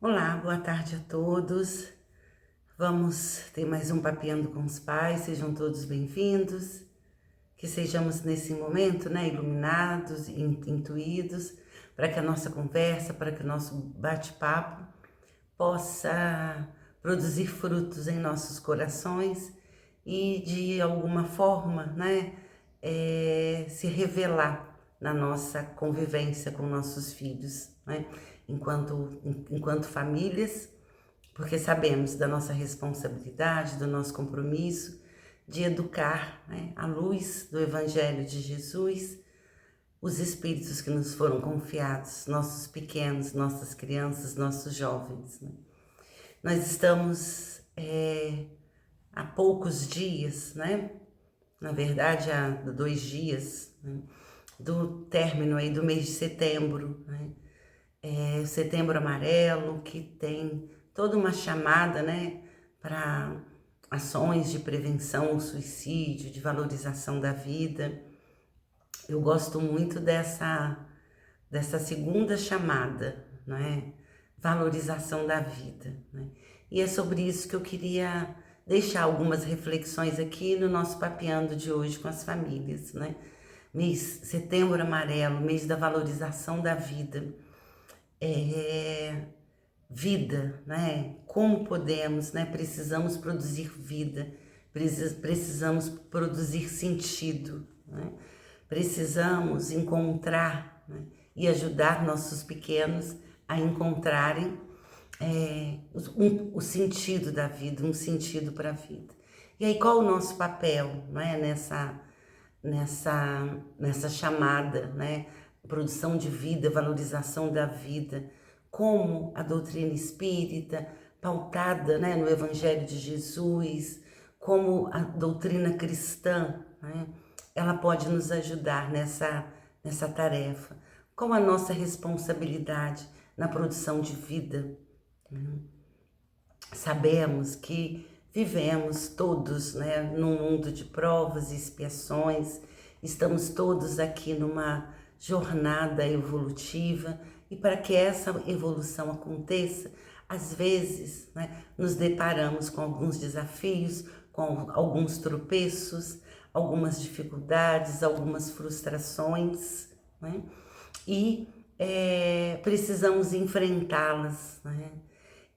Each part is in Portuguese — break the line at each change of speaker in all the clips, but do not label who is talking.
Olá, boa tarde a todos. Vamos ter mais um Papeando com os Pais, sejam todos bem-vindos. Que sejamos nesse momento, iluminados, intuídos, para que a nossa conversa, para que o nosso bate-papo possa produzir frutos em nossos corações e de alguma forma, se revelar na nossa convivência com nossos filhos, enquanto famílias, porque sabemos da nossa responsabilidade, do nosso compromisso de educar, à luz do Evangelho de Jesus, os espíritos que nos foram confiados, nossos pequenos, nossas crianças, nossos jovens. Nós estamos há poucos dias, na verdade há 2 dias, do término aí do mês de setembro, Setembro Amarelo, que tem toda uma chamada, para ações de prevenção ao suicídio, de valorização da vida. Eu gosto muito dessa segunda chamada, valorização da vida, E é sobre isso que eu queria deixar algumas reflexões aqui no nosso Papeando de hoje com as famílias, Mês Setembro Amarelo, mês da valorização da vida. Vida, Como podemos, Precisamos produzir vida, precisamos produzir sentido, Precisamos encontrar, e ajudar nossos pequenos a encontrarem o sentido da vida, um sentido para a vida. E aí qual o nosso papel, nessa chamada, produção de vida, valorização da vida, como a doutrina espírita, pautada, no Evangelho de Jesus, como a doutrina cristã, ela pode nos ajudar nessa tarefa. Qual a nossa responsabilidade na produção de vida? Sabemos que vivemos todos, num mundo de provas e expiações, estamos todos aqui numa jornada evolutiva, e para que essa evolução aconteça, às vezes, nos deparamos com alguns desafios, com alguns tropeços, algumas dificuldades, algumas frustrações, e precisamos enfrentá-las,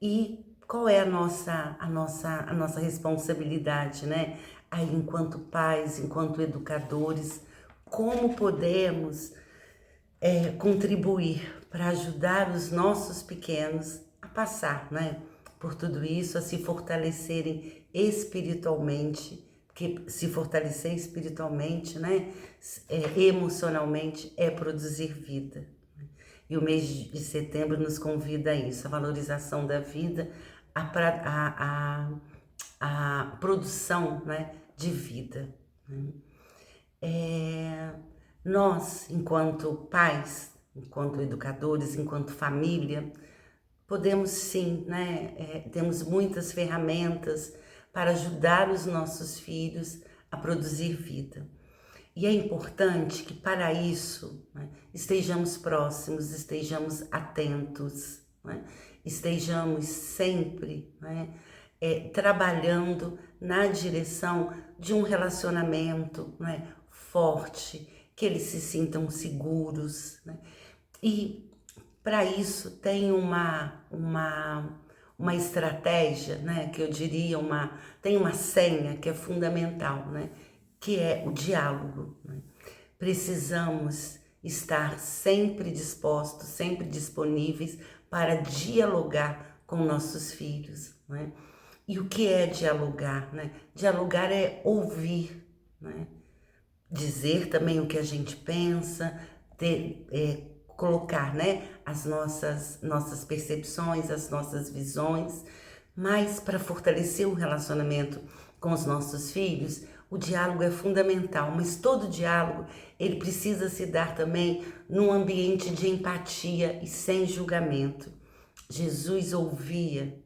E qual é a nossa responsabilidade, Aí, enquanto pais, enquanto educadores, como podemos contribuir para ajudar os nossos pequenos a passar, por tudo isso, a se fortalecerem espiritualmente, porque se fortalecer espiritualmente, emocionalmente, é produzir vida. E o mês de setembro nos convida a isso, a valorização da vida, a produção, de vida. Nós, enquanto pais, enquanto educadores, enquanto família, podemos sim, temos muitas ferramentas para ajudar os nossos filhos a produzir vida. E é importante que para isso estejamos próximos, estejamos atentos, estejamos sempre trabalhando na direção de um relacionamento forte, que eles se sintam seguros. E para isso tem uma estratégia, que eu diria, tem uma senha que é fundamental, que é o diálogo. Precisamos estar sempre dispostos, sempre disponíveis para dialogar com nossos filhos. E o que é dialogar? Dialogar é ouvir, dizer também o que a gente pensa, colocar as nossas percepções, as nossas visões, mas para fortalecer o relacionamento com os nossos filhos, o diálogo é fundamental, mas todo diálogo ele precisa se dar também num ambiente de empatia e sem julgamento. Jesus ouvia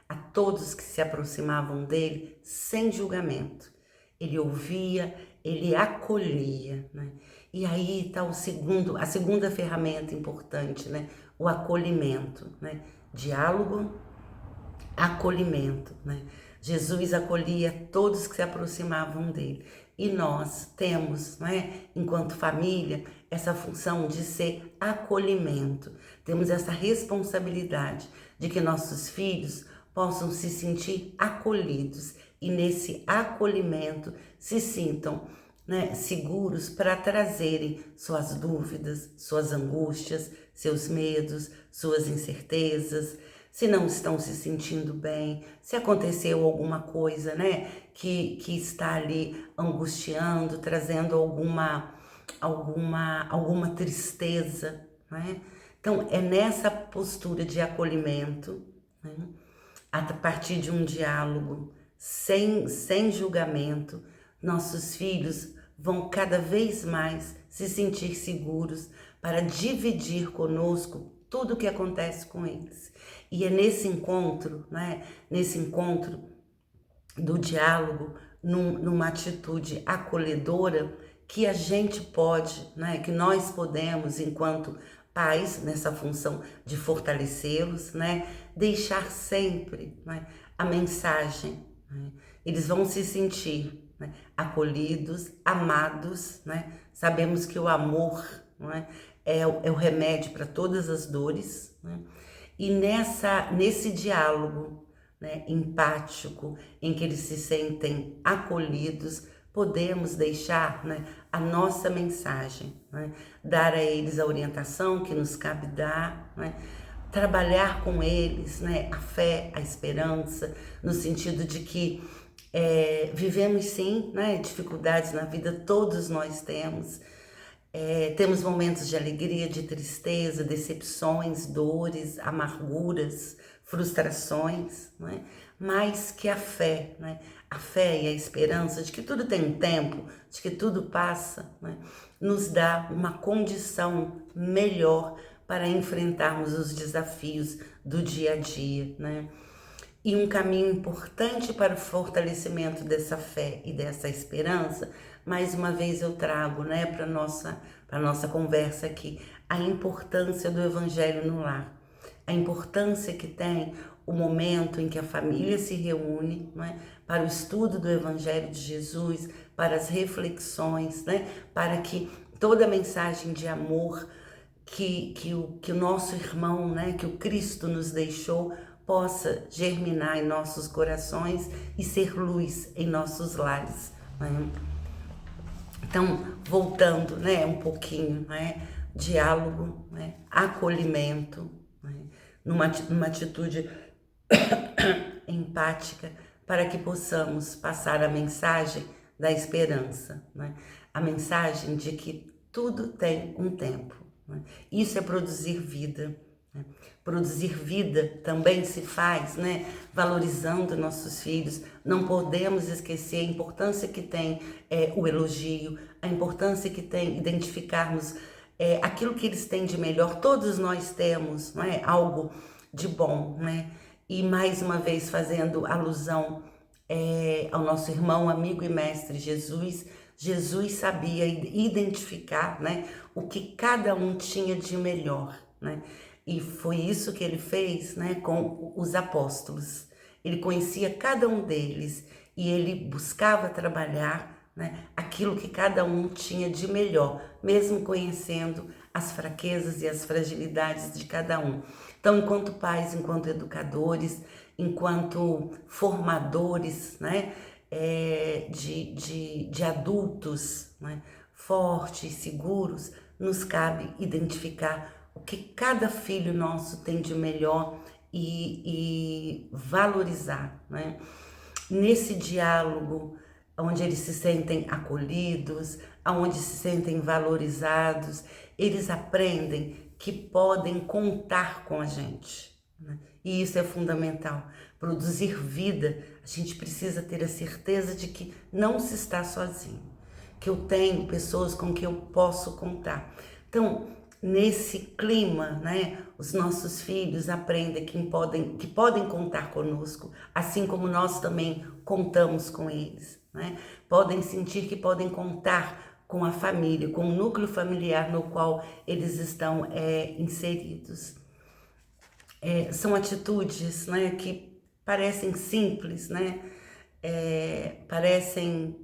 a todos que se aproximavam dele sem julgamento. Ele ouvia, ele acolhia, E aí está a segunda ferramenta importante, o acolhimento, né? Diálogo, acolhimento, né? Jesus acolhia todos que se aproximavam dele. E nós temos, né, enquanto família, essa função de ser acolhimento. Temos essa responsabilidade de que nossos filhos possam se sentir acolhidos e nesse acolhimento se sintam, né, seguros para trazerem suas dúvidas, suas angústias, seus medos, suas incertezas, se não estão se sentindo bem, se aconteceu alguma coisa, né, que está ali angustiando, trazendo alguma tristeza, né? Então, é nessa postura de acolhimento, né, a partir de um diálogo sem julgamento, nossos filhos vão cada vez mais se sentir seguros para dividir conosco tudo o que acontece com eles. E é nesse encontro, né, nesse encontro do diálogo, numa atitude acolhedora, que a gente pode, né, que nós podemos, enquanto pais, nessa função de fortalecê-los, né, deixar sempre, né, a mensagem, né, eles vão se sentir, né, acolhidos, amados, né, sabemos que o amor, né, é o remédio para todas as dores, né, e nesse diálogo, né, empático, em que eles se sentem acolhidos, podemos deixar, né, a nossa mensagem, né, dar a eles a orientação que nos cabe dar, né, trabalhar com eles, né, a fé, a esperança, no sentido de que vivemos sim, né, dificuldades na vida, todos nós temos. Temos momentos de alegria, de tristeza, decepções, dores, amarguras, frustrações, né? Mais que a fé, né? A fé e a esperança de que tudo tem um tempo, de que tudo passa, né? Nos dá uma condição melhor para enfrentarmos os desafios do dia a dia, né? E um caminho importante para o fortalecimento dessa fé e dessa esperança, mais uma vez eu trago, né, para nossa conversa aqui, a importância do Evangelho no lar. A importância que tem o momento em que a família se reúne, né, para o estudo do Evangelho de Jesus, para as reflexões, né, para que toda a mensagem de amor que o nosso irmão, né, que o Cristo nos deixou, possa germinar em nossos corações e ser luz em nossos lares, né? Então, voltando, né, um pouquinho, né, diálogo, né, acolhimento, né, numa atitude empática, para que possamos passar a mensagem da esperança, né, a mensagem de que tudo tem um tempo, né? Isso é produzir vida. Produzir vida também se faz, né, valorizando nossos filhos. Não podemos esquecer a importância que tem o elogio, a importância que tem identificarmos aquilo que eles têm de melhor. Todos nós temos, não é, algo de bom, né? E mais uma vez fazendo alusão ao nosso irmão, amigo e mestre Jesus. Jesus sabia identificar, né, o que cada um tinha de melhor, né? E foi isso que ele fez, né, com os apóstolos. Ele conhecia cada um deles e ele buscava trabalhar, né, aquilo que cada um tinha de melhor, mesmo conhecendo as fraquezas e as fragilidades de cada um. Então, enquanto pais, enquanto educadores, enquanto formadores, né, de adultos, né, fortes, seguros, nos cabe identificar o que cada filho nosso tem de melhor e valorizar, né? Nesse diálogo, onde eles se sentem acolhidos, onde se sentem valorizados, eles aprendem que podem contar com a gente, né? E isso é fundamental. Produzir vida, a gente precisa ter a certeza de que não se está sozinho, que eu tenho pessoas com quem eu posso contar. Então, nesse clima, né, os nossos filhos aprendem que podem contar conosco, assim como nós também contamos com eles, né? Podem sentir que podem contar com a família, com o núcleo familiar no qual eles estão inseridos. São atitudes, né, que parecem simples, né, parecem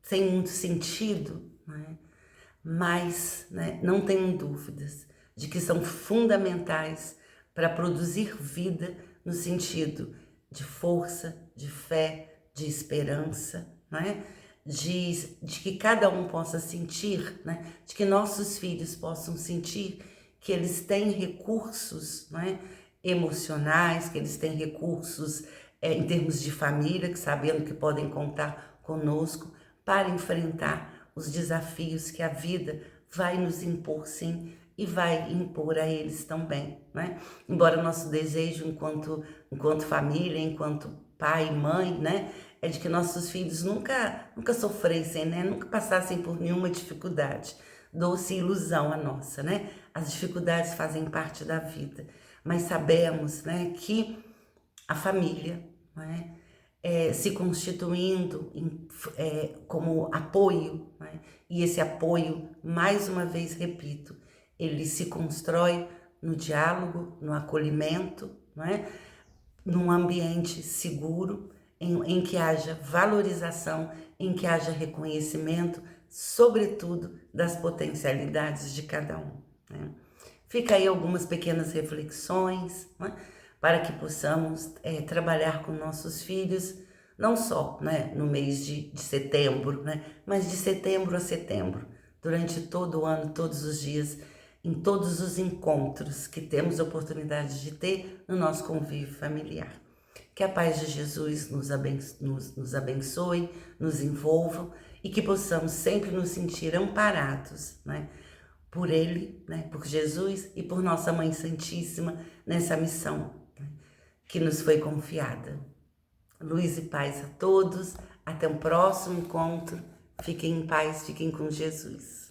sem muito sentido, né, mas, né, não tenham dúvidas de que são fundamentais para produzir vida no sentido de força, de fé, de esperança, né? De que cada um possa sentir, né? De que nossos filhos possam sentir que eles têm recursos, né? Emocionais, que eles têm recursos em termos de família, que sabendo que podem contar conosco para enfrentar os desafios que a vida vai nos impor, sim, e vai impor a eles também, né? Embora nosso desejo enquanto família, enquanto pai e mãe, né, é de que nossos filhos nunca sofressem, né, nunca passassem por nenhuma dificuldade. Doce ilusão a nossa, né? As dificuldades fazem parte da vida, mas sabemos, né, que a família, né, se constituindo como apoio, né? E esse apoio, mais uma vez repito, ele se constrói no diálogo, no acolhimento, né? Num ambiente seguro, em que haja valorização, em que haja reconhecimento, sobretudo das potencialidades de cada um, né? Fica aí algumas pequenas reflexões, né, para que possamos trabalhar com nossos filhos, não só, né, no mês de setembro, né, mas de setembro a setembro, durante todo o ano, todos os dias, em todos os encontros que temos a oportunidade de ter no nosso convívio familiar. Que a paz de Jesus nos abençoe, nos envolva e que possamos sempre nos sentir amparados, né, por Ele, né, por Jesus e por nossa Mãe Santíssima nessa missão, né, que nos foi confiada. Luz e paz a todos, até o próximo encontro. Fiquem em paz, fiquem com Jesus.